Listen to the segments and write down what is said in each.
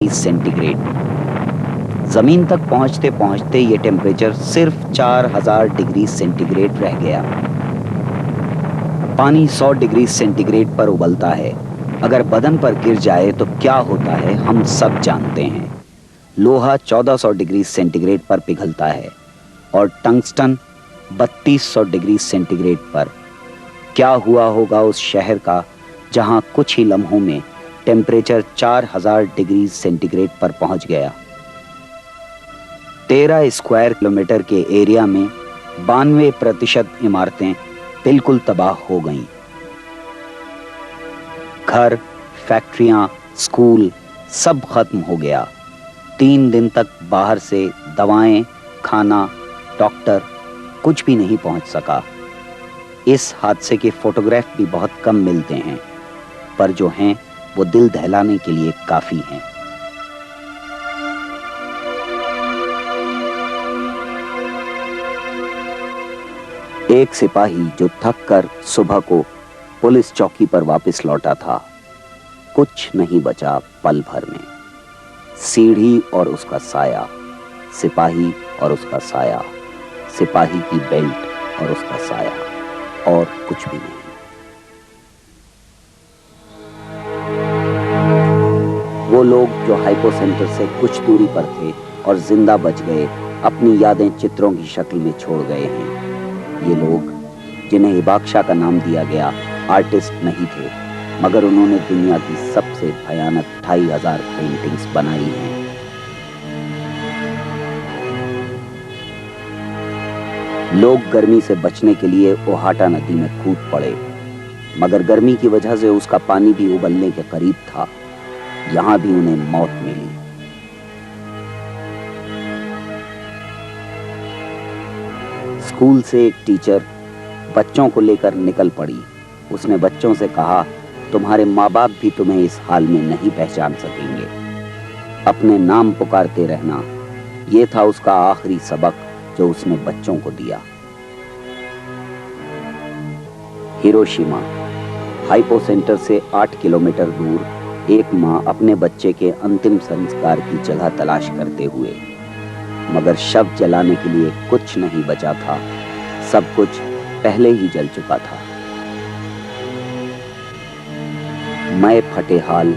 Centigrade. जमीन तक पहुंचते पहुंचते ये टेम्परेचर सिर्फ 4000 डिग्री सेंटीग्रेड रह गया। पानी 100 डिग्री सेंटीग्रेड पर उबलता है। अगर बदन पर गिर जाए तो क्या होता है हम सब जानते हैं। लोहा 1400 डिग्री सेंटीग्रेड पर पिघलता है और टंगस्टन 3200 डिग्री सेंटीग्रेड पर। क्या हुआ होगा उस शहर का जहां कुछ ही लम्हों में टेम्परेचर 4000 डिग्री सेंटीग्रेड पर पहुंच गया। 13 स्क्वायर किलोमीटर के एरिया में 92% इमारतें बिल्कुल तबाह हो गईं। घर, फैक्ट्रियां, स्कूल सब खत्म हो गया। 3 दिन तक बाहर से दवाएं, खाना, डॉक्टर कुछ भी नहीं पहुंच सका। इस हादसे के फोटोग्राफ भी बहुत कम मिलते हैं, पर जो हैं वो दिल दहलाने के लिए काफी हैं। एक सिपाही जो थक कर सुबह को पुलिस चौकी पर वापस लौटा था, कुछ नहीं बचा पल भर में। सीढ़ी और उसका साया, सिपाही और उसका साया, सिपाही की बेल्ट और उसका साया, और कुछ भी नहीं। वो लोग जो हाइपो सेंटर से कुछ दूरी पर थे और जिंदा बच गए, अपनी यादें चित्रों की शक्ल में छोड़ गए हैं। ये लोग जिन्हें हिबाक्शा का नाम दिया गया आर्टिस्ट नहीं थे, मगर उन्होंने दुनिया की सबसे भयानक 2500 पेंटिंग्स बनाई हैं। लोग गर्मी से बचने के लिए ओहाटा नदी में कूद पड़े, मगर गर्मी की वजह से उसका पानी भी उबलने के करीब था। यहां भी उन्हें मौत मिली। स्कूल से एक टीचर बच्चों को लेकर निकल पड़ी। उसने बच्चों से कहा, तुम्हारे माँ बाप भी तुम्हें इस हाल में नहीं पहचान सकेंगे। अपने नाम पुकारते रहना, यह था उसका आखिरी सबक जो उसने बच्चों को दिया। हिरोशिमा, हाइपो सेंटर से 8 किलोमीटर दूर एक माँ अपने बच्चे के अंतिम संस्कार की जगह तलाश करते हुए, मगर शव जलाने के लिए कुछ नहीं बचा था। सब कुछ पहले ही जल चुका था। मैं फटे हाल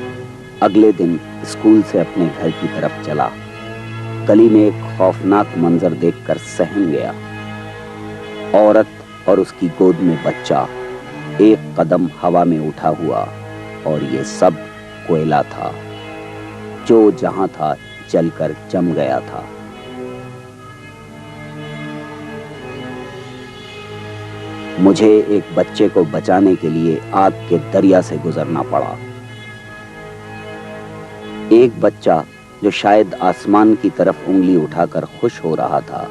अगले दिन स्कूल से अपने घर की तरफ चला। गली में एक खौफनाक मंजर देखकर सहम गया। औरत और उसकी गोद में बच्चा, एक कदम हवा में उठा हुआ, और ये सब कोयला था जो जहां था जलकर जम गया था। मुझे एक बच्चे को बचाने के लिए आग के दरिया से गुजरना पड़ा। एक बच्चा जो शायद आसमान की तरफ उंगली उठाकर खुश हो रहा था,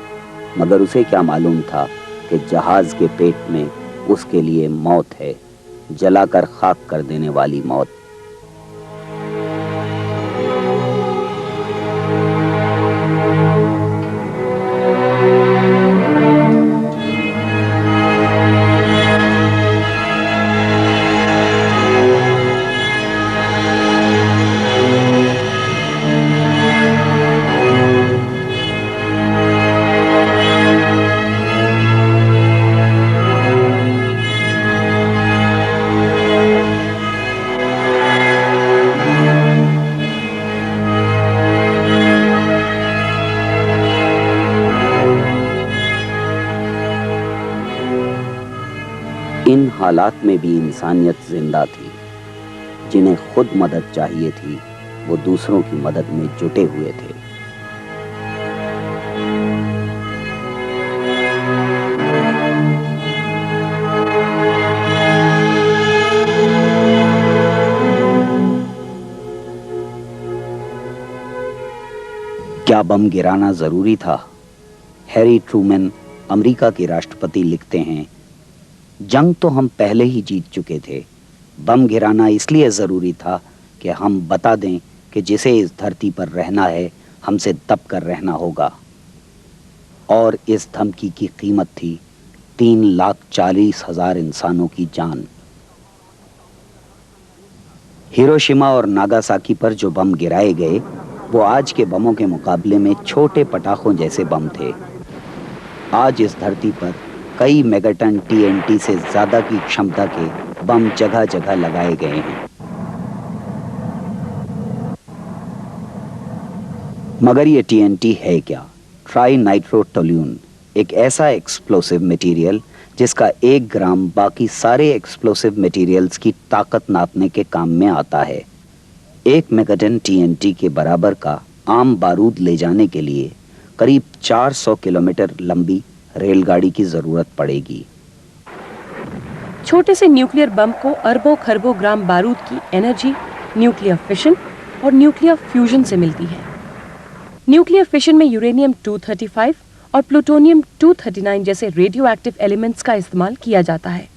मगर उसे क्या मालूम था कि जहाज के पेट में उसके लिए मौत है, जलाकर खाक कर देने वाली मौत। इन हालात में भी इंसानियत जिंदा थी। जिन्हें खुद मदद चाहिए थी, वो दूसरों की मदद में जुटे हुए थे। क्या बम गिराना जरूरी था? हैरी ट्रूमैन, अमेरिका के राष्ट्रपति, लिखते हैं, जंग तो हम पहले ही जीत चुके थे। बम गिराना इसलिए जरूरी था कि हम बता दें कि जिसे इस धरती पर रहना है, हमसे दब कर रहना होगा। और इस धमकी की कीमत थी 3,40,000 इंसानों की जान। हिरोशिमा और नागासाकी पर जो बम गिराए गए वो आज के बमों के मुकाबले में छोटे पटाखों जैसे बम थे। आज इस धरती पर कई मेगाटन टीएनटी से ज्यादा की क्षमता के बम जगह जगह लगाए गए हैं। मगर ये टीएनटी है क्या? ट्राई नाइट्रोटोल्यून एक ऐसा एक्सप्लोसिव मटेरियल जिसका 1 ग्राम बाकी सारे एक्सप्लोसिव मटेरियल्स की ताकत नापने के काम में आता है। 1 मेगाटन टीएनटी के बराबर का आम बारूद ले जाने के लिए करीब 400 किलोमीटर लंबी रेलगाड़ी की जरूरत पड़ेगी। छोटे से न्यूक्लियर बम को अरबों खरबों ग्राम बारूद की एनर्जी न्यूक्लियर फिशन और न्यूक्लियर फ्यूजन से मिलती है। न्यूक्लियर फिशन में यूरेनियम 235 और प्लूटोनियम 239 जैसे रेडियो एक्टिव एलिमेंट्स का इस्तेमाल किया जाता है।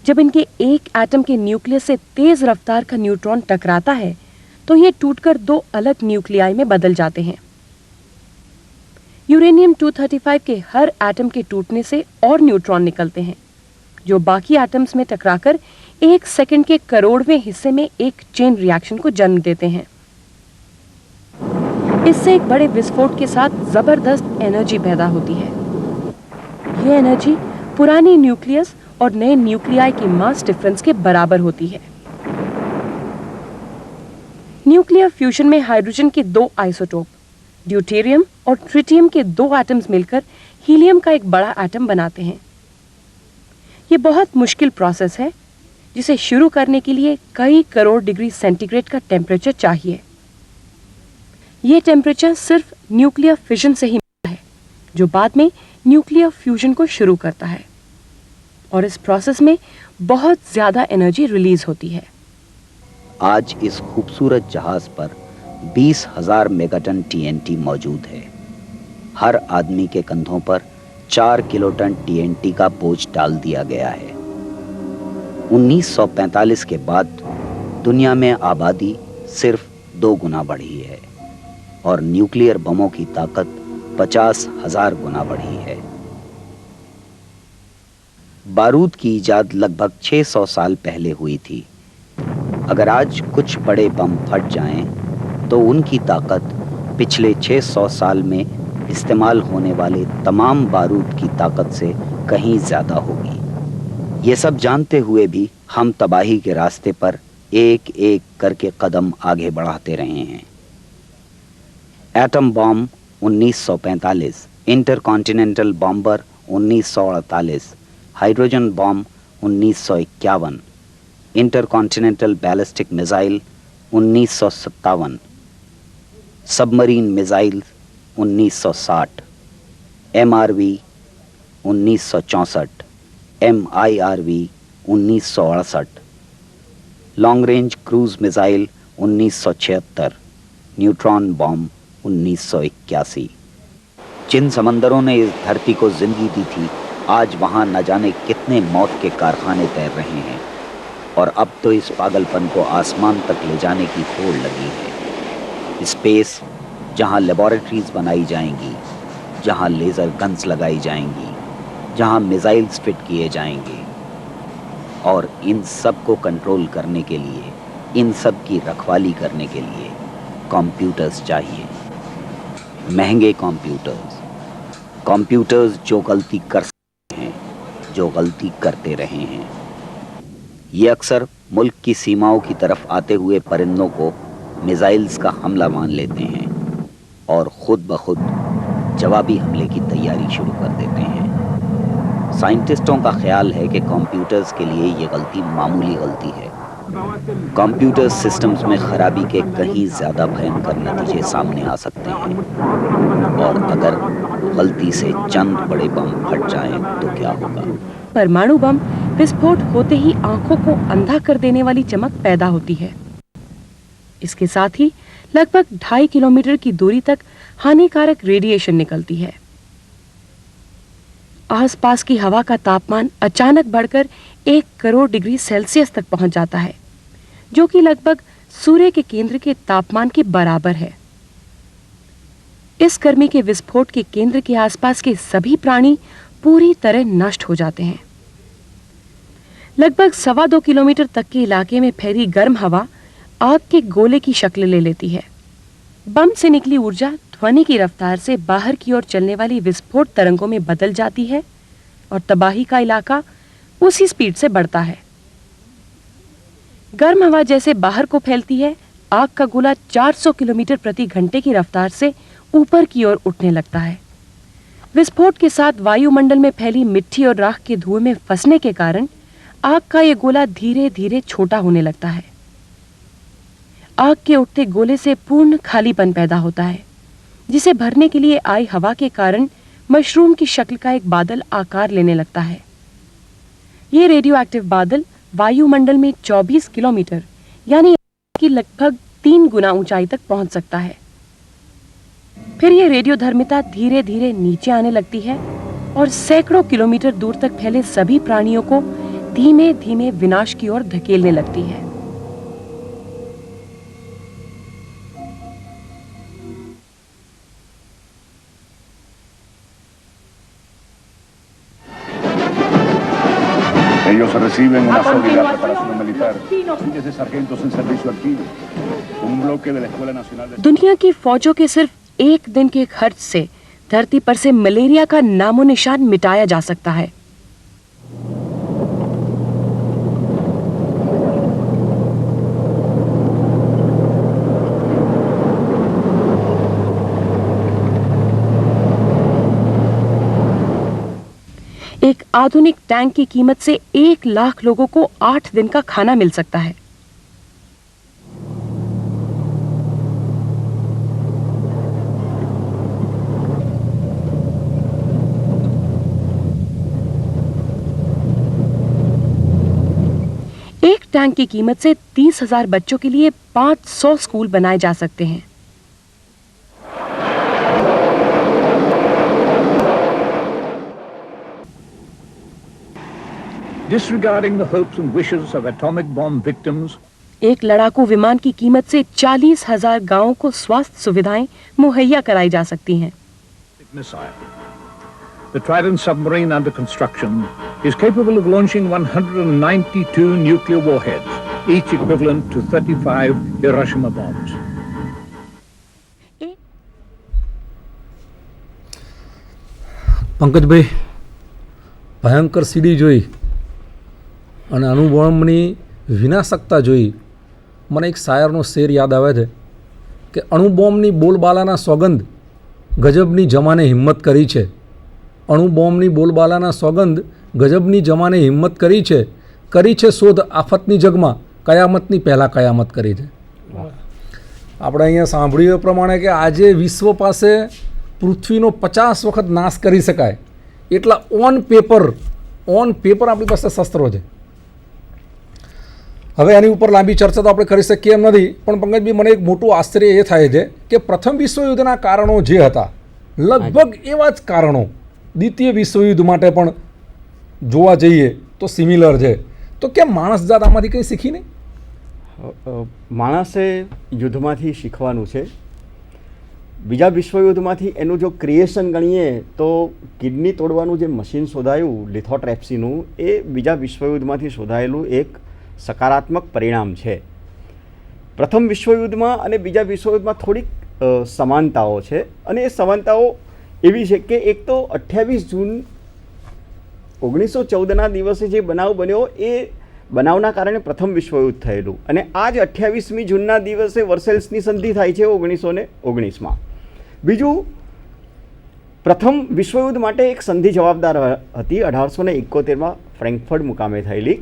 जब इनके एक एटम के न्यूक्लियस से तेज रफ्तार का न्यूट्रॉन टकराता है तो ये टूटकर 2 अलग न्यूक्लियाई में बदल जाते हैं। यूरेनियम 235 के हर एटम के टूटने से और न्यूट्रॉन निकलते हैं जो बाकी एटम्स में टकराकर 1 सेकंड के करोड़वें हिस्से में एक चेन रिएक्शन को जन्म देते हैं। इससे एक बड़े विस्फोट के साथ जबरदस्त एनर्जी पैदा होती है। यह एनर्जी पुरानी न्यूक्लियस और नए न्यूक्लियाई की मास डिफरेंस के बराबर होती है। न्यूक्लियर फ्यूजन में हाइड्रोजन के 2 आइसोटोप ड्यूटेरियम और ट्रिटियम के 2 एटम्स मिलकर हीलियम का एक बड़ा एटम बनाते हैं। यह बहुत मुश्किल प्रोसेस है जिसे शुरू करने के लिए कई करोड़ डिग्री सेंटीग्रेड का टेम्परेचर चाहिए। यह टेम्परेचर सिर्फ न्यूक्लियर फिशन से ही मिलता है जो बाद में न्यूक्लियर फ्यूजन को शुरू करता है और इस प्रोसेस में बहुत ज्यादा एनर्जी रिलीज होती है। आज इस खूबसूरत जहाज पर 20,000 मेगाटन टीएनटी मौजूद है। हर आदमी के कंधों पर 4 किलोटन टीएनटी का बोझ डाल दिया गया है। 1945 के बाद दुनिया में आबादी सिर्फ 2 गुना बढ़ी है और न्यूक्लियर बमों की ताकत 50,000 गुना बढ़ी है। बारूद की इजाद लगभग 600 साल पहले हुई थी। अगर आज कुछ बड़े बम फट जाएं, तो उनकी ताकत पिछले 600 साल में इस्तेमाल होने वाले तमाम बारूद की ताकत से कहीं ज्यादा होगी। ये सब जानते हुए भी हम तबाही के रास्ते पर एक एक करके कदम आगे बढ़ाते रहे हैं। Atom bomb 1945, intercontinental bomber 1948, hydrogen bomb 1951, intercontinental ballistic missile 1957, submarine missile 1960, MRV 1964, MIRV 1968, long range cruise missile 1976, neutron bomb 1981। जिन समंदरों ने इस धरती को जिंदगी दी थी, आज वहां न जाने कितने मौत के कारखाने तैर रहे हैं और अब तो इस पागलपन को आसमान तक ले जाने की होड़ लगी है। स्पेस, जहां लेबोरेटरीज बनाई जाएंगी, जहां लेजर गन्स लगाई जाएंगी, जहां मिसाइल्स फिट किए जाएंगे, और इन सब को कंट्रोल करने के लिए, इन सब की रखवाली करने के लिए कंप्यूटर्स चाहिए। महंगे कंप्यूटर्स जो गलती कर सकते हैं, जो गलती करते रहे हैं। ये अक्सर मुल्क की सीमाओं की तरफ आते हुए परिंदों को मिसाइल्स का हमला मान लेते हैं और खुद ब खुद जवाबी हमले की तैयारी शुरू कर देते हैं। साइंटिस्टों का ख्याल है कि कंप्यूटर्स के लिए ये गलती मामूली गलती है। कंप्यूटर सिस्टम्स में खराबी के कहीं ज्यादा भयंकर नतीजे सामने आ सकते हैं और अगर गलती से चंद बड़े बम फट जाएं तो क्या होगा। परमाणु बम विस्फोट होते ही आंखों को अंधा कर देने वाली चमक पैदा होती है। इसके साथ ही लगभग 2.5 किलोमीटर की दूरी तक हानिकारक रेडिएशन निकलती है। आसपास की हवा का तापमान अचानक बढ़कर 1 करोड़ डिग्री सेल्सियस तक पहुंच जाता है, जो कि लगभग सूर्य के केंद्र के तापमान के बराबर है। इस गर्मी के विस्फोट के केंद्र के आसपास के सभी प्राणी पूरी तरह नष्ट हो जाते हैं। लगभग 2.25 किलोमीटर तक के इलाके में फैली गर्म हवा आग के गोले की शक्ल ले लेती है। बम से निकली ऊर्जा ध्वनि की रफ्तार से बाहर की ओर चलने वाली विस्फोट तरंगों में बदल जाती है और तबाही का इलाका उसी स्पीड से बढ़ता है। गर्म हवा जैसे बाहर को फैलती है, आग का गोला 400 किलोमीटर प्रति घंटे की रफ्तार से ऊपर की ओर उठने लगता है। विस्फोट के साथ वायुमंडल में फैली मिट्टी और राख के धुएं में फंसने के कारण आग का यह गोला धीरे धीरे छोटा होने लगता है। आग के उठते गोले से पूर्ण खालीपन पैदा होता है, जिसे भरने के लिए आई हवा के कारण मशरूम की शक्ल का एक बादल आकार लेने लगता है। ये रेडियो एक्टिव बादल वायुमंडल में 24 किलोमीटर यानी की लगभग 3 गुना ऊंचाई तक पहुंच सकता है। फिर ये रेडियोधर्मिता धीरे धीरे नीचे आने लगती है और सैकड़ों किलोमीटर दूर तक फैले सभी प्राणियों को धीमे धीमे विनाश की ओर धकेलने लगती है। Ellos reciben una sólida preparación militar, miles de sargentos en servicio activo, un bloque de la Escuela Nacional de... दुनिया की फौजों के सिर्फ एक दिन के खर्च से धरती पर से मलेरिया का नामो निशान मिटाया जा सकता है। एक आधुनिक टैंक की कीमत से 1 लाख लोगों को 8 दिन का खाना मिल सकता है। एक टैंक की कीमत से 30,000 बच्चों के लिए 500 स्कूल बनाए जा सकते हैं। Disregarding the hopes and wishes of atomic bomb victims, एक लड़ाकू विमान की कीमत से 40,000 गांवों को स्वास्थ्य सुविधाएं मुहैया कराई जा सकती हैं। missile. The Trident submarine under construction is capable of launching 192 nuclear warheads, each equivalent to 35 Hiroshima bombs. Pankajbhai ભયંકર સીડી જોઈ અને અણુબોમ્બની વિનાશકતા જોઈ મને એક શાયરનો શેર યાદ આવે છે કે અણુબોમ્બની બોલબાલાના સોગંદ ગજબની જમાને હિંમત કરી છે, અણુબોમ્બની બોલબાલાના સોગંદ ગજબની જમાને હિંમત કરી છે શોધ આફતની જગમાં કયામતની પહેલાં કયામત કરી છે. આપણે અહીંયા સાંભળ્યું એ પ્રમાણે કે આજે વિશ્વ પાસે પૃથ્વીનો 50 વખત નાશ કરી શકાય એટલા ઓન પેપર આપણી પાસે શસ્ત્રો છે. હવે આની ઉપર લાંબી ચર્ચા તો આપણે કરી શકીએ એમ નથી, પણ પંકજભાઈ મને એક મોટું આશ્ચર્ય એ થાય છે કે પ્રથમ વિશ્વયુદ્ધના કારણો જે હતા લગભગ એવા જ કારણો દ્વિતીય વિશ્વયુદ્ધ માટે પણ જોવા જઈએ તો સિમિલર છે. તો કેમ માણસ જાત આમાંથી કંઈ શીખી નહીં? માણસે યુદ્ધમાંથી શીખવાનું છે. બીજા વિશ્વયુદ્ધમાંથી એનું જો ક્રિએશન ગણીએ તો કિડની તોડવાનું જે મશીન શોધાયું લિથોટ્રેપ્સીનું, એ બીજા વિશ્વયુદ્ધમાંથી શોધાયેલું એક સકારાત્મક પરિણામ છે. પ્રથમ વિશ્વયુદ્ધમાં અને બીજા વિશ્વયુદ્ધમાં થોડીક સમાનતાઓ છે, અને એ સમાનતાઓ એવી છે કે એક તો 28 જૂન 1914ના દિવસે જે બનાવ બન્યો એ બનાવના કારણે પ્રથમ વિશ્વયુદ્ધ થયેલું, અને આ જ 28મી જૂનના દિવસે વર્સેલ્સની સંધિ થાય છે 1919માં. બીજું, પ્રથમ વિશ્વયુદ્ધ માટે એક સંધિ જવાબદાર હતી 1871માં ફ્રેન્કફર્ટ મુકામે થયેલી.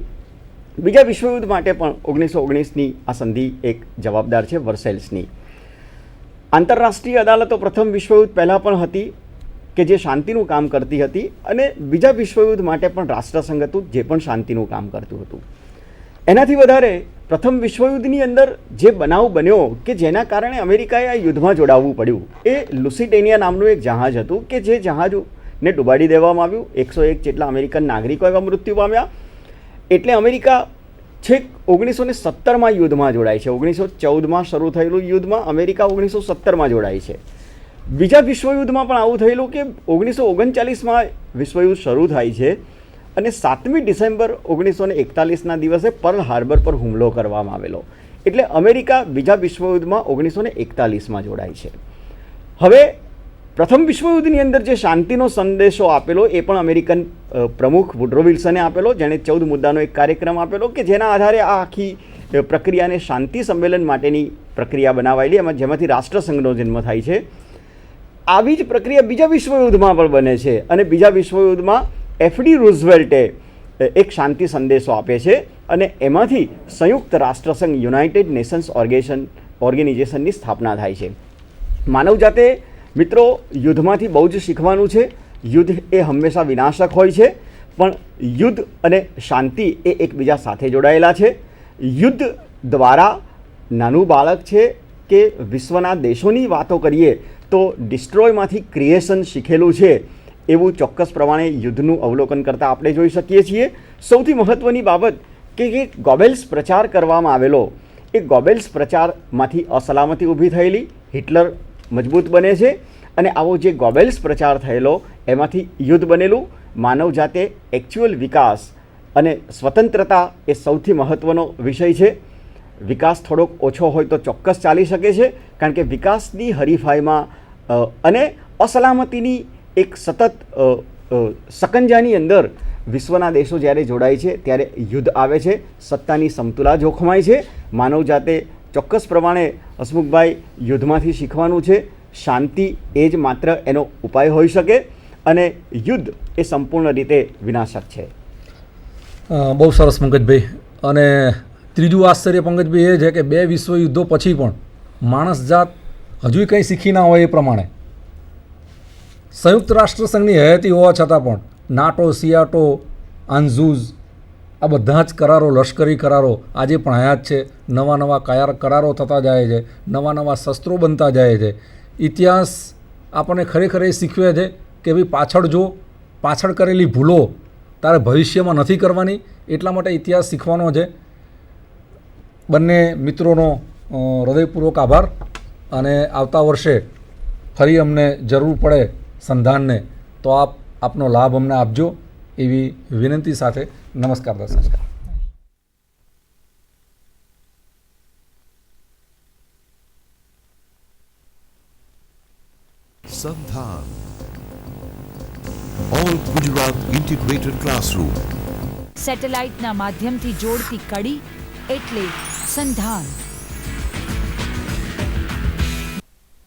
બીજા વિશ્વયુદ્ધ માટે પણ 1919ની આ સંધિ એક જવાબદાર છે, વર્સેલ્સની. આંતરરાષ્ટ્રીય અદાલતો પ્રથમ વિશ્વયુદ્ધ પહેલાં પણ હતી કે જે શાંતિનું કામ કરતી હતી, અને બીજા વિશ્વયુદ્ધ માટે પણ રાષ્ટ્રસંઘ હતું જે પણ શાંતિનું કામ કરતું હતું. એનાથી વધારે પ્રથમ વિશ્વયુદ્ધની અંદર જે બનાવ બન્યો કે જેના કારણે અમેરિકાએ આ યુદ્ધમાં જોડાવવું પડ્યું, એ લુસિટેનિયા નામનું એક જહાજ હતું કે જે જહાજને ડૂબાડી દેવામાં આવ્યું. 101 જેટલા અમેરિકન નાગરિકો એવા મૃત્યુ પામ્યા. એટલે અમેરિકા છેક 1917માં યુદ્ધમાં જોડાય છે. 1914માં શરૂ થયેલું યુદ્ધમાં અમેરિકા 1917માં જોડાય છે. બીજા વિશ્વયુદ્ધમાં પણ આવું થયેલું કે 1939માં વિશ્વયુદ્ધ શરૂ થાય છે, અને 7મી ડિસેમ્બર 1941ના દિવસે પર્લ હાર્બર પર હુમલો કરવામાં આવેલો. એટલે અમેરિકા બીજા વિશ્વયુદ્ધમાં 1941માં જોડાય છે. હવે પ્રથમ વિશ્વયુદ્ધની અંદર જે શાંતિનો સંદેશો આપેલો એ પણ અમેરિકન પ્રમુખ વુડરો વિલ્સને આપેલો, જેણે 14 મુદ્દાનો એક કાર્યક્રમ આપેલો કે જેના આધારે આ આખી પ્રક્રિયાને શાંતિ સંમેલન માટેની પ્રક્રિયા બનાવાયેલી, એમાં જેમાંથી રાષ્ટ્રસંઘનો જન્મ થાય છે. આવી જ પ્રક્રિયા બીજા વિશ્વયુદ્ધમાં પણ બને છે અને બીજા વિશ્વયુદ્ધમાં એફડી રૂઝવેલ્ટે એક શાંતિ સંદેશો આપે છે અને એમાંથી સંયુક્ત રાષ્ટ્રસંઘ યુનાઇટેડ નેશન્સ ઓર્ગેનાઇઝેશનની સ્થાપના થાય છે. માનવજાતે મિત્રો યુદ્ધમાંથી બહુ જ શીખવાનું છે. યુદ્ધ એ હંમેશા વિનાશક હોય છે, પણ યુદ્ધ અને શાંતિ એ એકબીજા સાથે જોડાયેલા છે. યુદ્ધ દ્વારા નાનું બાળક છે કે વિશ્વના દેશોની વાતો કરીએ તો ડિસ્ટ્રોયમાંથી ક્રિએશન શીખેલું છે એવું ચોક્કસ પ્રમાણે યુદ્ધનું અવલોકન કરતાં આપણે જોઈ શકીએ છીએ. સૌથી મહત્ત્વની બાબત કે ગોબેલ્સ પ્રચાર કરવામાં આવેલો, એ ગોબેલ્સ પ્રચારમાંથી અસલામતી ઊભી થયેલી, હિટલર મજબૂત બને છે અને આવો જે ગોબેલ્સ પ્રચાર થયેલો એમાંથી યુદ્ધ બનેલું. માનવજાતે એકચ્યુઅલ વિકાસ અને સ્વતંત્રતા એ સૌથી મહત્ત્વનો વિષય છે. વિકાસ થોડોક ઓછો હોય તો ચોક્કસ ચાલી શકે છે, કારણ કે વિકાસની હરીફાઈમાં અને અસલામતીની એક સતત સકંજાની અંદર વિશ્વના દેશો જ્યારે જોડાય છે ત્યારે યુદ્ધ આવે છે, સત્તાની સમતુલા જોખમાય છે. માનવજાતે ચોક્કસ પ્રમાણે હસમુખભાઈ યુદ્ધમાંથી શીખવાનું છે. શાંતિ એ જ માત્ર એનો ઉપાય હોઈ શકે અને યુદ્ધ એ સંપૂર્ણ રીતે વિનાશક છે. બહુ સરસ પંકજભાઈ. અને ત્રીજું આશ્ચર્ય પંકજભાઈ એ છે કે 2 વિશ્વયુદ્ધો પછી પણ માણસ જાત હજુ કંઈ શીખી ના હોય એ પ્રમાણે સંયુક્ત રાષ્ટ્રસંઘની હયાતી હોવા છતાં પણ નાટો, સિયાટો, આન્ઝુઝ આ બધા જ કરારો, લશ્કરી કરારો આજે પણ હયાત છે. નવા નવા કરારો થતા જાય છે, નવા નવા શસ્ત્રો બનતા જાય છે. ઇતિહાસ આપણને ખરેખર એ શીખવે છે કે ભાઈ પાછળ કરેલી ભૂલો તારે ભવિષ્યમાં નથી કરવાની. એટલા માટે ઇતિહાસ શીખવાનો છે. બંને મિત્રોનો હૃદયપૂર્વક આભાર અને આવતા વર્ષે ફરી અમને જરૂર પડે સંધાનને તો આપનો લાભ અમને આપજો એવી વિનંતી સાથે નમસ્કાર દર્શક. Sandhan, All Gujarat Integrated Classroom. સેટેલાઇટના માધ્યમથી જોડતી કડી એટલે સંધાન.